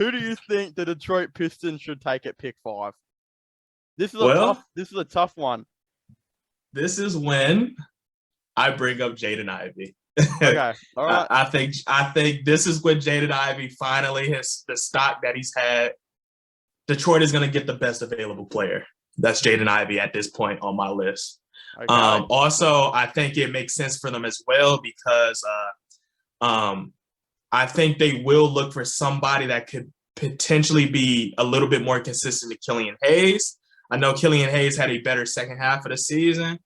Who do you think the Detroit Pistons should take at pick 5? This is a tough one. This is when I bring up Jaden Ivy. Okay, all right. I think this is when Jaden Ivy finally hits the stock that he's had. Detroit is going to get the best available player. That's Jaden Ivy at this point on my list. Okay. Also, I think it makes sense for them as well because I think they will look for somebody that could potentially be a little bit more consistent to Killian Hayes. I know Killian Hayes had a better second half of the season.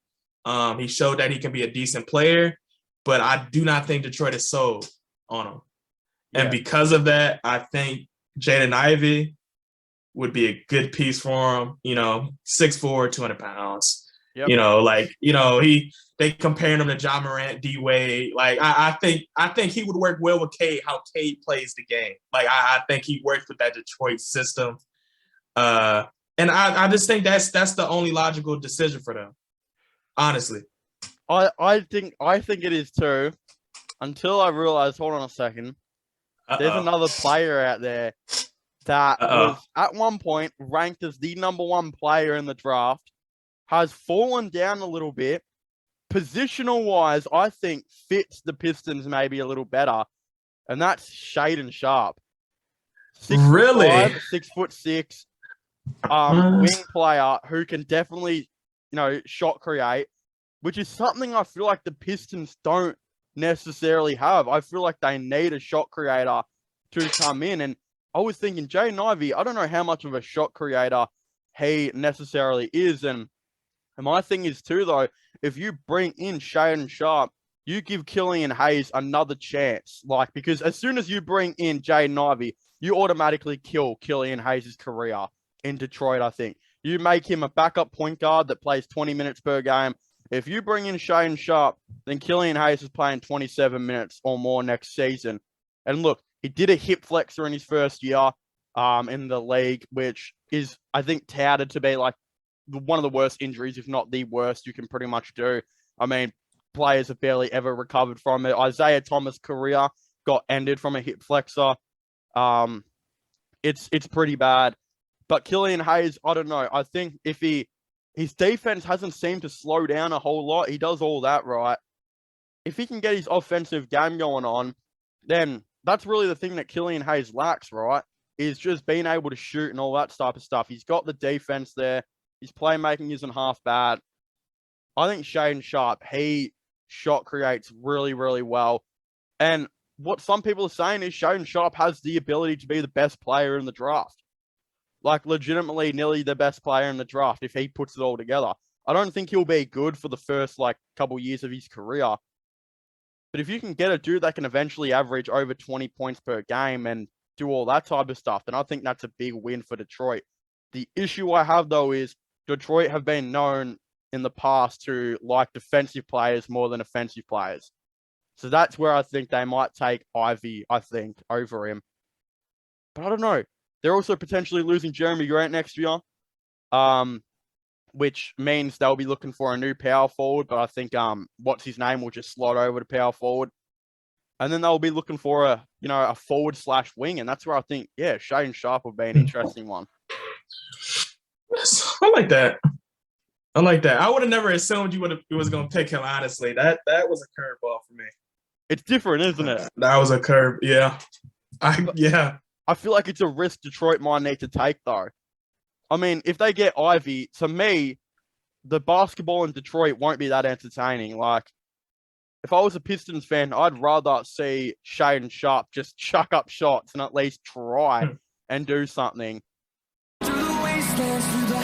He showed that he can be a decent player, but I do not think Detroit is sold on him. Yeah. And because of that, I think Jaden Ivy would be a good piece for him. 6'4", 200 pounds. Yep. They comparing him to John Morant, D Wade. Like I think he would work well with Cade. How Cade plays the game. Like I think he works with that Detroit system. And I just think that's the only logical decision for them. Honestly, I think it is too. Until I realized, hold on a second, there's another player out there that was at one point ranked as the number 1 player in the draft, has fallen down a little bit. Positional wise, I think fits the Pistons maybe a little better, and that's Shaedon Sharpe. 6'6", wing player who can definitely, shot create, which is something I feel like the Pistons don't necessarily have. I feel like they need a shot creator to come in, and I was thinking Jaden Ivy, I don't know how much of a shot creator he necessarily is, and my thing is too, though, if you bring in Shaedon Sharpe, you give Killian Hayes another chance. Because as soon as you bring in Jaden Ivy, you automatically kill Killian Hayes' career in Detroit, I think. You make him a backup point guard that plays 20 minutes per game. If you bring in Shaedon Sharpe, then Killian Hayes is playing 27 minutes or more next season. And look, he did a hip flexor in his first year in the league, which is, I think, touted to be like one of the worst injuries, if not the worst, you can pretty much do. I mean, players have barely ever recovered from it. Isaiah Thomas' career got ended from a hip flexor. It's pretty bad. But Killian Hayes, I don't know. I think if his defense hasn't seemed to slow down a whole lot, he does all that right. If he can get his offensive game going on, then that's really the thing that Killian Hayes lacks, right? Is just being able to shoot and all that type of stuff. He's got the defense there. His playmaking isn't half bad. I think Shaedon Sharpe, he shot creates really, really well. And what some people are saying is Shaedon Sharpe has the ability to be the best player in the draft. Like, legitimately nearly the best player in the draft if he puts it all together. I don't think he'll be good for the first, couple years of his career. But if you can get a dude that can eventually average over 20 points per game and do all that type of stuff, then I think that's a big win for Detroit. The issue I have, though, is Detroit have been known in the past to like defensive players more than offensive players. So that's where I think they might take Ivy, over him. But I don't know. They're also potentially losing Jeremy Grant next year, which means they'll be looking for a new power forward. But I think what's his name will just slot over to power forward. And then they'll be looking for a forward/wing. And that's where I think, Shaedon Sharpe would be an interesting one. I like that. I would have never assumed you was going to pick him, honestly. That was a curveball for me. It's different, isn't it? That was a curve, yeah. I feel like it's a risk Detroit might need to take, though. I mean, if they get Ivy, to me, the basketball in Detroit won't be that entertaining. Like, if I was a Pistons fan, I'd rather see Shaedon Sharpe just chuck up shots and at least try and do something. Through the wastelands, through the